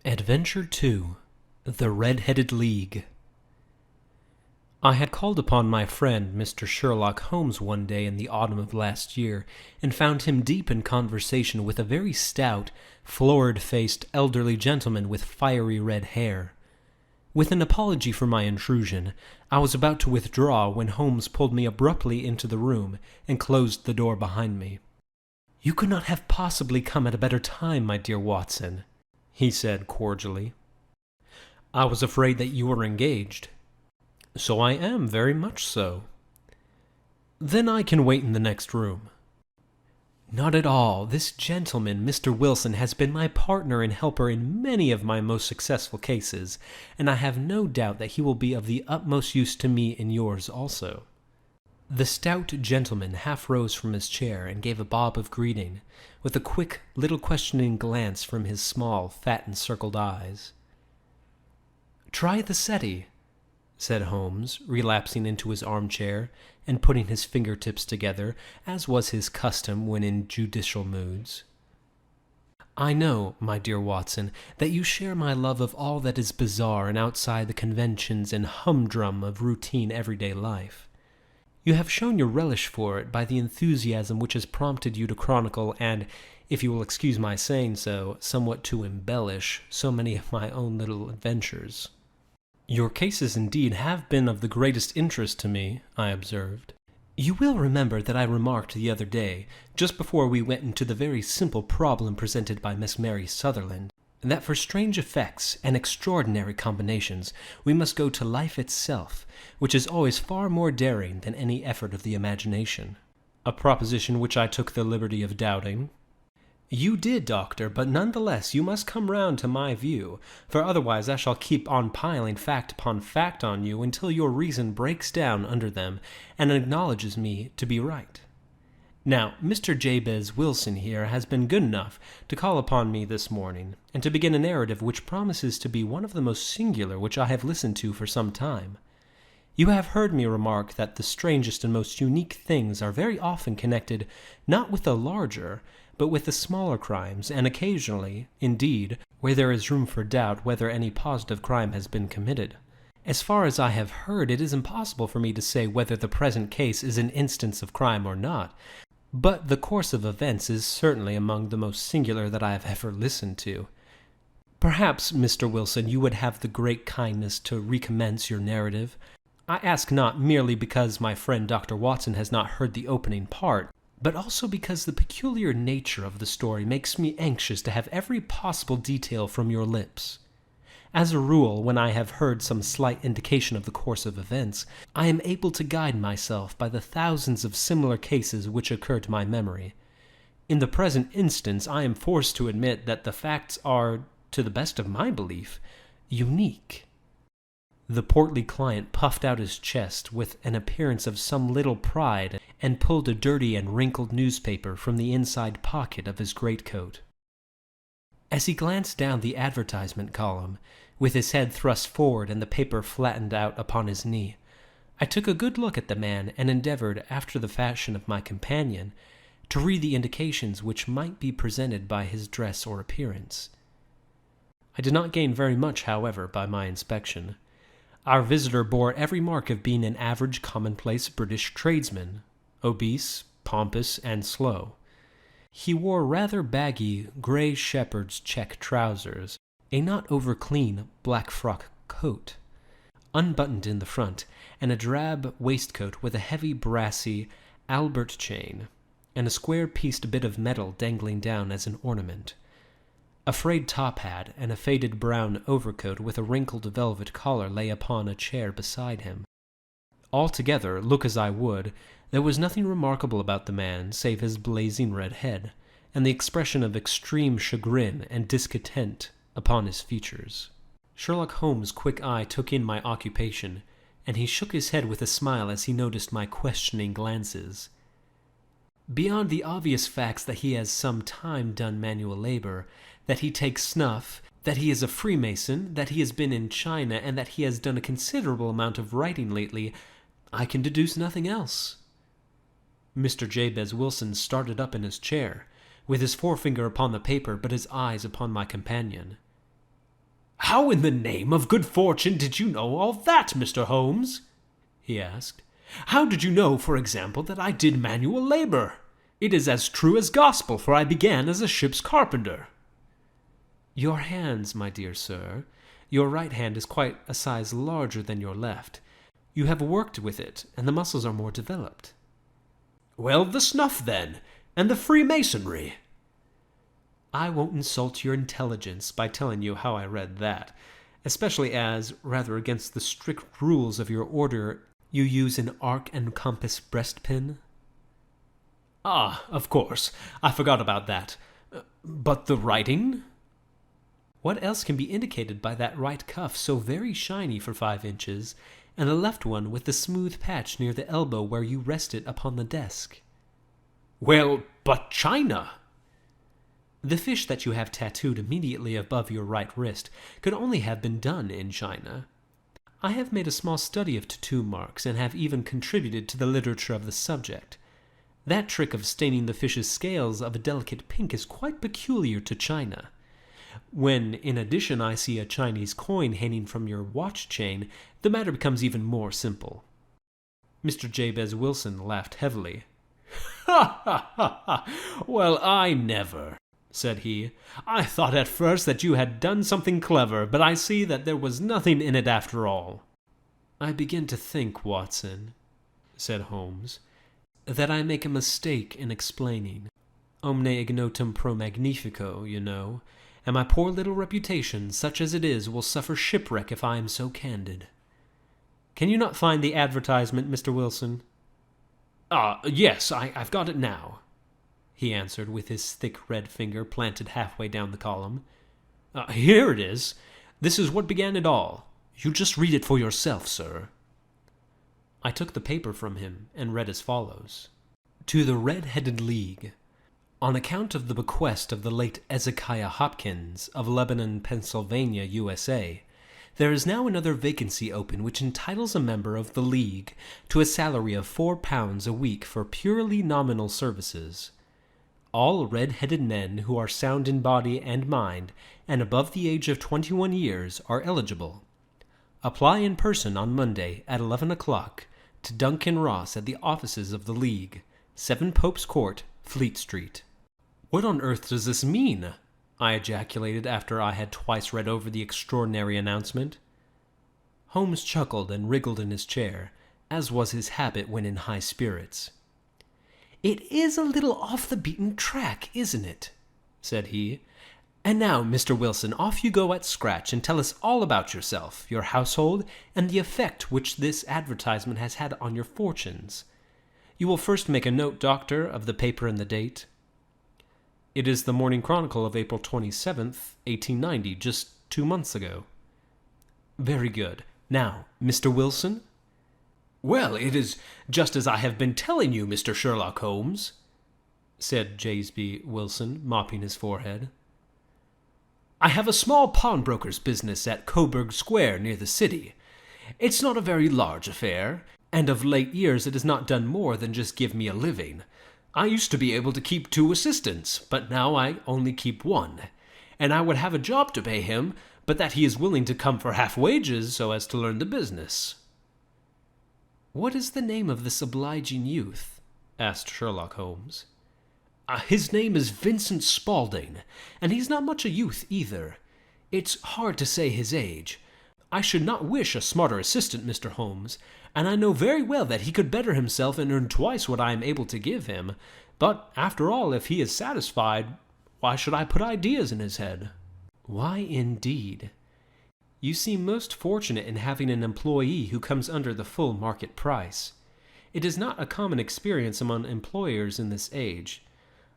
Adventure 2 The Red-Headed League. I had called upon my friend Mr. Sherlock Holmes one day in the autumn of last year, and found him deep in conversation with a very stout, florid-faced elderly gentleman with fiery red hair. With an apology for my intrusion, I was about to withdraw when Holmes pulled me abruptly into the room and closed the door behind me. "You could not have possibly come at a better time, my dear Watson," he said cordially. "I was afraid that you were engaged." "So I am, very much so." "Then I can wait in the next room." "Not at all. This gentleman, Mr. Wilson, has been my partner and helper in many of my most successful cases, and I have no doubt that he will be of the utmost use to me in yours also." The stout gentleman half rose from his chair and gave a bob of greeting, with a quick, little questioning glance from his small, fat encircled eyes. "Try the settee," said Holmes, relapsing into his armchair and putting his fingertips together, as was his custom when in judicial moods. "I know, my dear Watson, that you share my love of all that is bizarre and outside the conventions and humdrum of routine everyday life. You have shown your relish for it by the enthusiasm which has prompted you to chronicle and, if you will excuse my saying so, somewhat to embellish so many of my own little adventures." "Your cases indeed have been of the greatest interest to me," I observed. "You will remember that I remarked the other day, just before we went into the very simple problem presented by Miss Mary Sutherland, that for strange effects and extraordinary combinations we must go to life itself, which is always far more daring than any effort of the imagination." "A proposition which I took the liberty of doubting." "You did, Doctor, but none the less you must come round to my view, for otherwise I shall keep on piling fact upon fact on you until your reason breaks down under them and acknowledges me to be right. Now, Mr. Jabez Wilson here has been good enough to call upon me this morning, and to begin a narrative which promises to be one of the most singular which I have listened to for some time. You have heard me remark that the strangest and most unique things are very often connected not with the larger, but with the smaller crimes, and occasionally, indeed, where there is room for doubt whether any positive crime has been committed. As far as I have heard, it is impossible for me to say whether the present case is an instance of crime or not, but the course of events is certainly among the most singular that I have ever listened to. Perhaps, Mr. Wilson, you would have the great kindness to recommence your narrative. I ask not merely because my friend Dr. Watson has not heard the opening part, but also because the peculiar nature of the story makes me anxious to have every possible detail from your lips. As a rule, when I have heard some slight indication of the course of events, I am able to guide myself by the thousands of similar cases which occur to my memory. In the present instance, I am forced to admit that the facts are, to the best of my belief, unique." The portly client puffed out his chest with an appearance of some little pride and pulled a dirty and wrinkled newspaper from the inside pocket of his greatcoat. As he glanced down the advertisement column, with his head thrust forward and the paper flattened out upon his knee, I took a good look at the man and endeavored, after the fashion of my companion, to read the indications which might be presented by his dress or appearance. I did not gain very much, however, by my inspection. Our visitor bore every mark of being an average commonplace British tradesman, obese, pompous, and slow. He wore rather baggy grey shepherd's check trousers, a not over-clean black frock coat, unbuttoned in the front, and a drab waistcoat with a heavy brassy Albert chain, and a square-pieced bit of metal dangling down as an ornament. A frayed top hat and a faded brown overcoat with a wrinkled velvet collar lay upon a chair beside him. Altogether, look as I would, there was nothing remarkable about the man save his blazing red head, and the expression of extreme chagrin and discontent upon his features. Sherlock Holmes' quick eye took in my occupation, and he shook his head with a smile as he noticed my questioning glances. Beyond the obvious facts that he has some time done manual labor, that he takes snuff, that he is a Freemason, that he has been in China, and that he has done a considerable amount of writing lately, I can deduce nothing else." Mr. Jabez Wilson started up in his chair, with his forefinger upon the paper but his eyes upon my companion. "How in the name of good fortune did you know all that, Mr. Holmes?" he asked. "How did you know, for example, that I did manual labor? It is as true as gospel, for I began as a ship's carpenter." "Your hands, my dear sir. Your right hand is quite a size larger than your left. You have worked with it, and the muscles are more developed." "Well, the snuff, then, and the Freemasonry." "I won't insult your intelligence by telling you how I read that, especially as, rather against the strict rules of your order, you use an arc and compass breastpin." "Ah, of course. I forgot about that. But the writing?" "What else can be indicated by that right cuff so very shiny for 5 inches, and the left one with the smooth patch near the elbow where you rest it upon the desk?" "Well, but China?" "The fish that you have tattooed immediately above your right wrist could only have been done in China. I have made a small study of tattoo marks and have even contributed to the literature of the subject. That trick of staining the fish's scales of a delicate pink is quite peculiar to China. When, in addition, I see a Chinese coin hanging from your watch chain, the matter becomes even more simple." Mr. Jabez Wilson laughed heavily. "Ha, ha, ha, ha! Well, I never," said he. "I thought at first that you had done something clever, but I see that there was nothing in it after all." "I begin to think, Watson," said Holmes, "that I make a mistake in explaining. Omne ignotum pro magnifico, you know, and my poor little reputation, such as it is, will suffer shipwreck if I am so candid. Can you not find the advertisement, Mr. Wilson?" Yes, I've got it now," he answered, with his thick red finger planted halfway down the column. "Here it is. This is what began it all. You just read it for yourself, sir." I took the paper from him and read as follows. "To the Red-Headed League. On account of the bequest of the late Ezekiah Hopkins, of Lebanon, Pennsylvania, USA, there is now another vacancy open which entitles a member of the League to a salary of £4 a week for purely nominal services. All red-headed men who are sound in body and mind and above the age of 21 years are eligible. Apply in person on Monday at 11 o'clock to Duncan Ross at the offices of the League, 7 Pope's Court, Fleet Street." "What on earth does this mean?" I ejaculated after I had twice read over the extraordinary announcement. Holmes chuckled and wriggled in his chair, as was his habit when in high spirits. "It is a little off the beaten track, isn't it?" said he. "And now, Mr. Wilson, off you go at scratch and tell us all about yourself, your household, and the effect which this advertisement has had on your fortunes. You will first make a note, Doctor, of the paper and the date." "It is the Morning Chronicle of April 27th, 1890, just 2 months ago." "Very good. Now, Mr. Wilson?" "Well, it is just as I have been telling you, Mr. Sherlock Holmes," said Jabez Wilson, mopping his forehead. "I have a small pawnbroker's business at Coburg Square near the city. It's not a very large affair, and of late years it has not done more than just give me a living. I used to be able to keep 2 assistants, but now I only keep 1, and I would have a job to pay him, but that he is willing to come for half wages so as to learn the business." "What is the name of this obliging youth?" asked Sherlock Holmes. His name is Vincent Spaulding, and he's not much a youth either. It's hard to say his age. I should not wish a smarter assistant, Mr. Holmes, and I know very well that he could better himself and earn twice what I am able to give him. But, after all, if he is satisfied, why should I put ideas in his head?" "Why, indeed? You seem most fortunate in having an employee who comes under the full market price. It is not a common experience among employers in this age.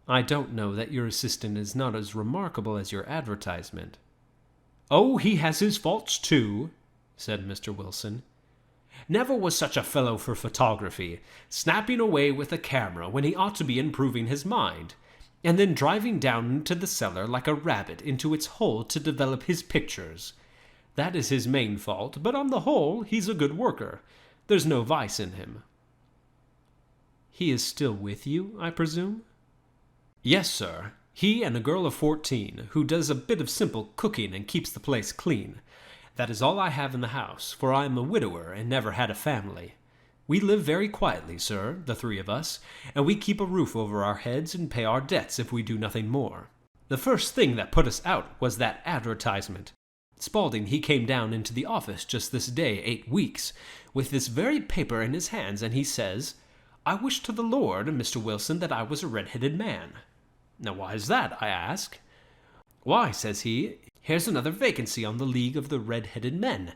I don't know that your assistant is not as remarkable as your advertisement." "Oh, he has his faults, too," said Mr. Wilson. "Never was such a fellow for photography, snapping away with a camera when he ought to be improving his mind, and then driving down into the cellar like a rabbit into its hole to develop his pictures. That is his main fault, but on the whole he's a good worker. There's no vice in him." "He is still with you, I presume?" "Yes, sir. He and a girl of 14, who does a bit of simple cooking and keeps the place clean. That is all I have in the house, for I am a widower and never had a family. We live very quietly, sir, the three of us, and we keep a roof over our heads and pay our debts if we do nothing more. The first thing that put us out was that advertisement. Spaulding, he came down into the office just this day 8 weeks, with this very paper in his hands, and he says, "I wish to the Lord, Mr. Wilson, that I was a red-headed man." Now, why is that, I ask. "Why," says he, "here's another vacancy on the League of the Red-Headed Men.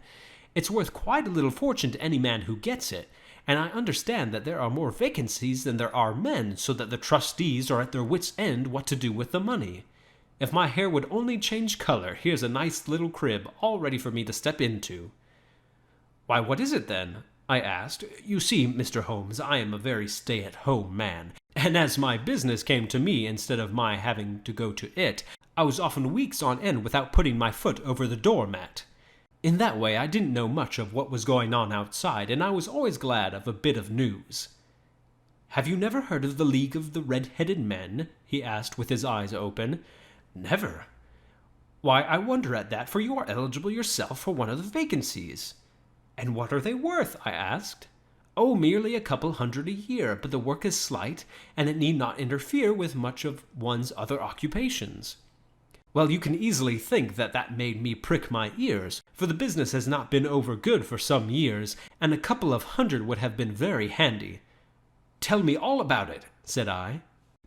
It's worth quite a little fortune to any man who gets it, and I understand that there are more vacancies than there are men, so that the trustees are at their wits' end what to do with the money. If my hair would only change color, here's a nice little crib all ready for me to step into." "Why, what is it, then?" I asked. "You see, Mr. Holmes, I am a very stay-at-home man, and as my business came to me instead of my having to go to it, I was often weeks on end without putting my foot over the doormat. In that way, I didn't know much of what was going on outside, and I was always glad of a bit of news." "Have you never heard of the League of the Red-Headed Men?" he asked with his eyes open. "Never." "Why, I wonder at that, for you are eligible yourself for one of the vacancies." "And what are they worth?" I asked. "Oh, merely a couple hundred a year, but the work is slight, and it need not interfere with much of one's other occupations." Well, you can easily think that made me prick my ears, for the business has not been over good for some years, and a couple of hundred would have been very handy. "Tell me all about it," said I.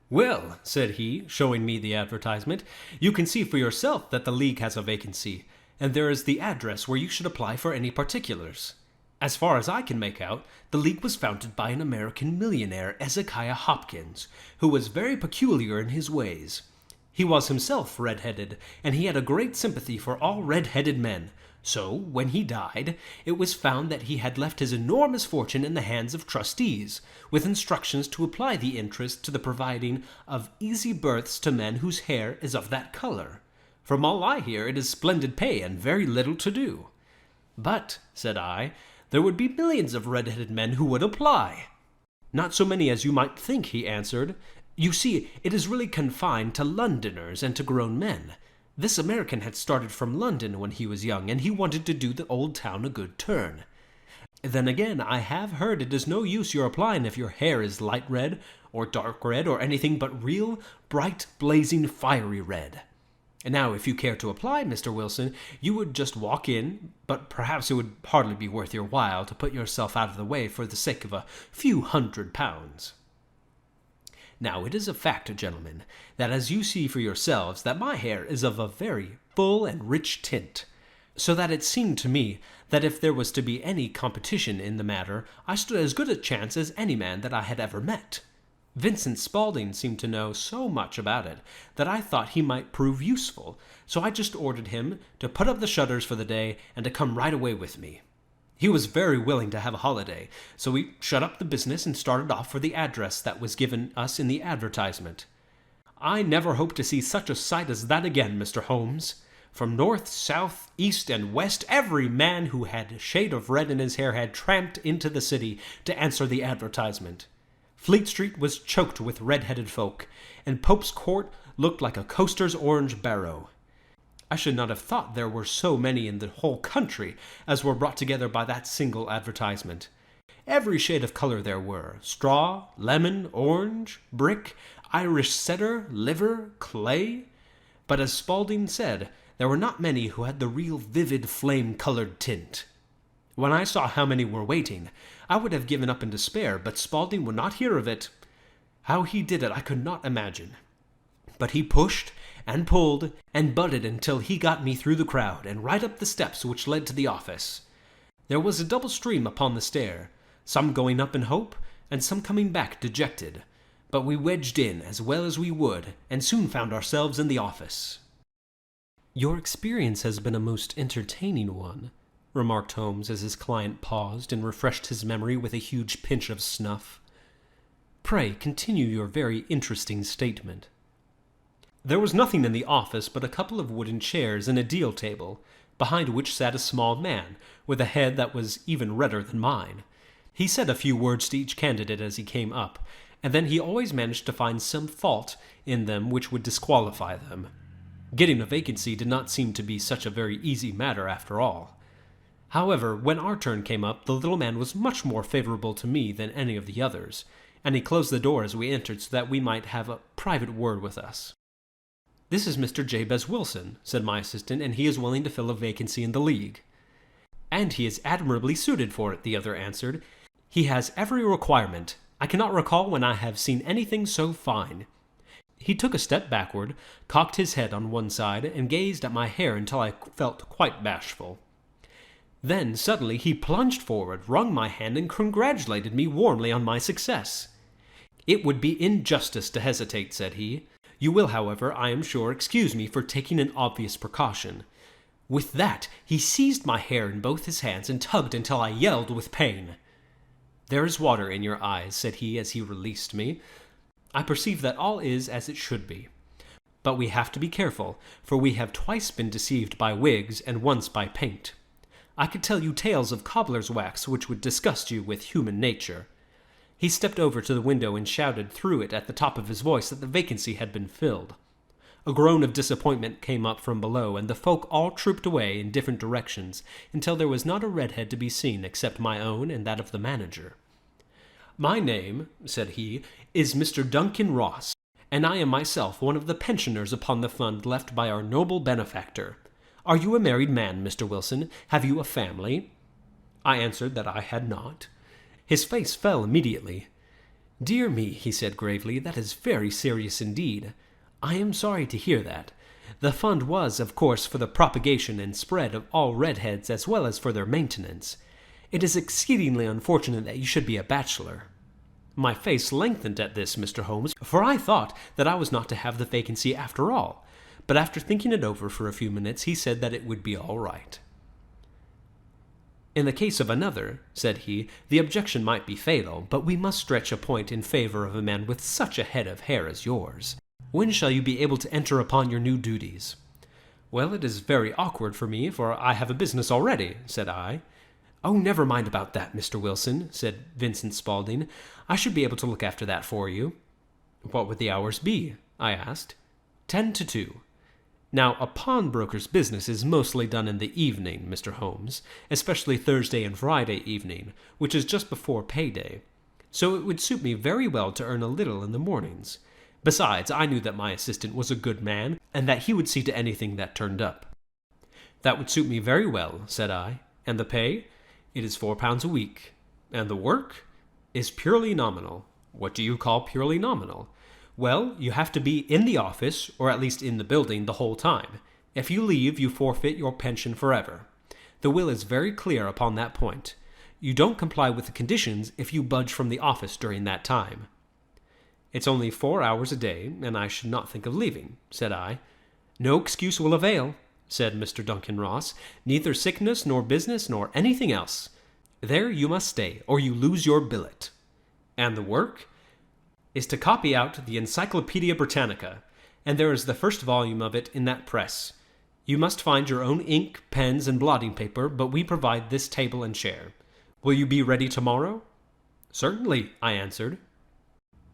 "Well," said he, showing me the advertisement, "you can see for yourself that the League has a vacancy, and there is the address where you should apply for any particulars. As far as I can make out, the League was founded by an American millionaire, Ezekiah Hopkins, who was very peculiar in his ways. He was himself red-headed, and he had a great sympathy for all red-headed men. So, when he died, it was found that he had left his enormous fortune in the hands of trustees, with instructions to apply the interest to the providing of easy berths to men whose hair is of that color. From all I hear, it is splendid pay and very little to do." "But," said I, "there would be millions of red-headed men who would apply." "Not so many as you might think," he answered. "You see, it is really confined to Londoners and to grown men. This American had started from London when he was young, and he wanted to do the old town a good turn. Then again, I have heard it is no use your applying if your hair is light red, or dark red, or anything but real, bright, blazing, fiery red. And now, if you care to apply, Mr. Wilson, you would just walk in, but perhaps it would hardly be worth your while to put yourself out of the way for the sake of a few £100. Now, it is a fact, gentlemen, that as you see for yourselves, that my hair is of a very full and rich tint, so that it seemed to me that if there was to be any competition in the matter, I stood as good a chance as any man that I had ever met. Vincent Spaulding seemed to know so much about it that I thought he might prove useful, so I just ordered him to put up the shutters for the day and to come right away with me. He was very willing to have a holiday, so we shut up the business and started off for the address that was given us in the advertisement. I never hope to see such a sight as that again, Mr. Holmes. From north, south, east, and west, every man who had a shade of red in his hair had tramped into the city to answer the advertisement. Fleet Street was choked with red-headed folk, and Pope's Court looked like a coaster's orange barrow. I should not have thought there were so many in the whole country as were brought together by that single advertisement. Every shade of color there were: straw, lemon, orange, brick, Irish setter, liver, clay. But as Spaulding said, there were not many who had the real vivid flame-colored tint. When I saw how many were waiting, I would have given up in despair, but Spaulding would not hear of it. How he did it I could not imagine. But he pushed and pulled and butted until he got me through the crowd and right up the steps which led to the office. There was a double stream upon the stair, some going up in hope and some coming back dejected, but we wedged in as well as we would and soon found ourselves in the office. "Your experience has been a most entertaining one," remarked Holmes as his client paused and refreshed his memory with a huge pinch of snuff. "Pray continue your very interesting statement." There was nothing in the office but a couple of wooden chairs and a deal table, behind which sat a small man, with a head that was even redder than mine. He said a few words to each candidate as he came up, and then he always managed to find some fault in them which would disqualify them. Getting a vacancy did not seem to be such a very easy matter after all. However, when our turn came up, the little man was much more favorable to me than any of the others, and he closed the door as we entered so that we might have a private word with us. "This is Mr. Jabez Wilson," said my assistant, "and he is willing to fill a vacancy in the League." "And he is admirably suited for it," the other answered. "He has every requirement. I cannot recall when I have seen anything so fine." He took a step backward, cocked his head on one side, and gazed at my hair until I felt quite bashful. Then, suddenly, he plunged forward, wrung my hand, and congratulated me warmly on my success. "It would be injustice to hesitate," said he. "You will, however, I am sure, excuse me for taking an obvious precaution." With that, he seized my hair in both his hands and tugged until I yelled with pain. "There is water in your eyes," said he as he released me. "I perceive that all is as it should be. But we have to be careful, for we have twice been deceived by wigs and once by paint. I could tell you tales of cobbler's wax which would disgust you with human nature." He stepped over to the window and shouted through it at the top of his voice that the vacancy had been filled. A groan of disappointment came up from below, and the folk all trooped away in different directions until there was not a redhead to be seen except my own and that of the manager. "My name," said he, "is Mr. Duncan Ross, and I am myself one of the pensioners upon the fund left by our noble benefactor. Are you a married man, Mr. Wilson? Have you a family?" I answered that I had not. His face fell immediately. "Dear me," he said gravely, "that is very serious indeed. I am sorry to hear that. The fund was, of course, for the propagation and spread of all redheads as well as for their maintenance. It is exceedingly unfortunate that you should be a bachelor." My face lengthened at this, Mr. Holmes, for I thought that I was not to have the vacancy after all, but after thinking it over for a few minutes, he said that it would be all right. "In the case of another," said he, "the objection might be fatal, but we must stretch a point in favor of a man with such a head of hair as yours. When shall you be able to enter upon your new duties?" "Well, it is very awkward for me, for I have a business already," said I. "Oh, never mind about that, Mr. Wilson," said Vincent Spaulding. "I should be able to look after that for you." "What would the hours be?" I asked. 10 to 2. Now, a pawnbroker's business is mostly done in the evening, Mr. Holmes, especially Thursday and Friday evening, which is just before payday. So it would suit me very well to earn a little in the mornings. Besides, I knew that my assistant was a good man, and that he would see to anything that turned up. "That would suit me very well," said I. "And the pay?" "It is £4 a week." "And the work?" "Is purely nominal." "What do you call purely nominal?" "Well, you have to be in the office, or at least in the building, the whole time. If you leave, you forfeit your pension forever. The will is very clear upon that point. You don't comply with the conditions if you budge from the office during that time." "It's only 4 hours a day, and I should not think of leaving," said I. "No excuse will avail," said Mr. Duncan Ross. "Neither sickness, nor business, nor anything else. There you must stay, or you lose your billet." "And the work?" "Is to copy out the Encyclopedia Britannica, and there is the first volume of it in that press. You must find your own ink, pens, and blotting paper, but we provide this table and chair. Will you be ready tomorrow?" "Certainly," I answered.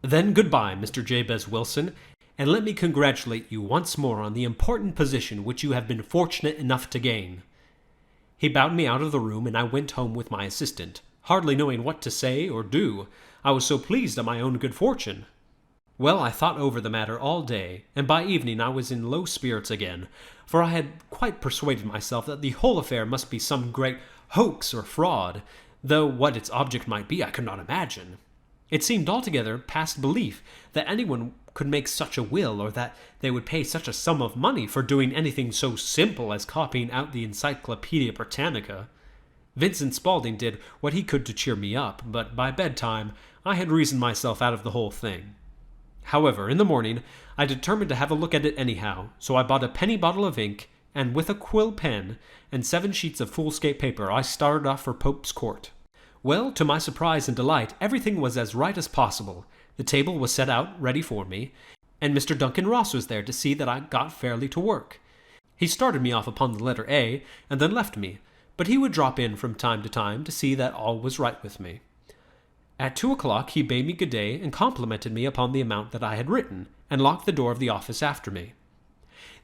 "Then goodbye, Mr. Jabez Wilson, and let me congratulate you once more on the important position which you have been fortunate enough to gain." He bowed me out of the room, and I went home with my assistant, hardly knowing what to say or do. I was so pleased at my own good fortune. Well, I thought over the matter all day, and by evening I was in low spirits again, for I had quite persuaded myself that the whole affair must be some great hoax or fraud, though what its object might be I could not imagine. It seemed altogether past belief that anyone could make such a will, or that they would pay such a sum of money for doing anything so simple as copying out the Encyclopedia Britannica. Vincent Spaulding did what he could to cheer me up, but by bedtime I had reasoned myself out of the whole thing. However, in the morning I determined to have a look at it anyhow, so I bought a penny bottle of ink, and with a quill pen and 7 sheets of foolscap paper I started off for Pope's Court. Well, to my surprise and delight, everything was as right as possible. The table was set out, ready for me, and Mr. Duncan Ross was there to see that I got fairly to work. He started me off upon the letter A, and then left me, but he would drop in from time to time to see that all was right with me. At 2 o'clock he bade me good day and complimented me upon the amount that I had written, and locked the door of the office after me.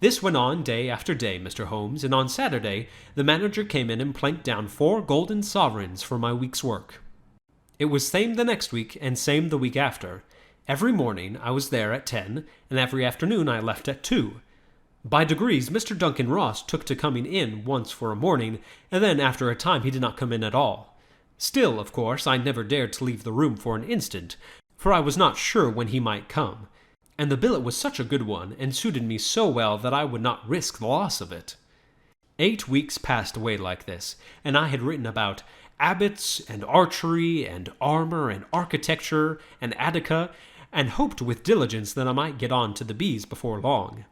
This went on day after day, Mr. Holmes, and on Saturday the manager came in and planked down 4 golden sovereigns for my week's work. It was same the next week, and same the week after. Every morning I was there at 10, and every afternoon I left at 2. By degrees Mr. Duncan Ross took to coming in once for a morning, and then after a time he did not come in at all. Still, of course, I never dared to leave the room for an instant, for I was not sure when he might come, and the billet was such a good one, and suited me so well that I would not risk the loss of it. 8 weeks passed away like this, and I had written about abbots, and archery, and armor, and architecture, and Attica, and hoped with diligence that I might get on to the bees before long.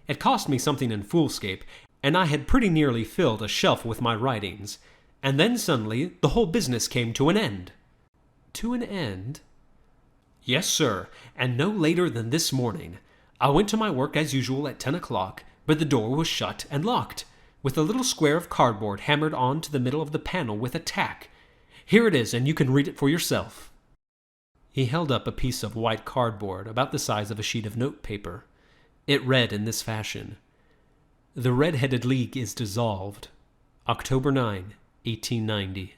It cost me something in foolscape, and I had pretty nearly filled a shelf with my writings, and then suddenly the whole business came to an end. To an end? Yes, sir, and no later than this morning. I went to my work as usual at 10 o'clock, but the door was shut and locked, with a little square of cardboard hammered on to the middle of the panel with a tack. Here it is, and you can read it for yourself. He held up a piece of white cardboard about the size of a sheet of notepaper. It read in this fashion: The Red-Headed League is dissolved. October 9, 1890.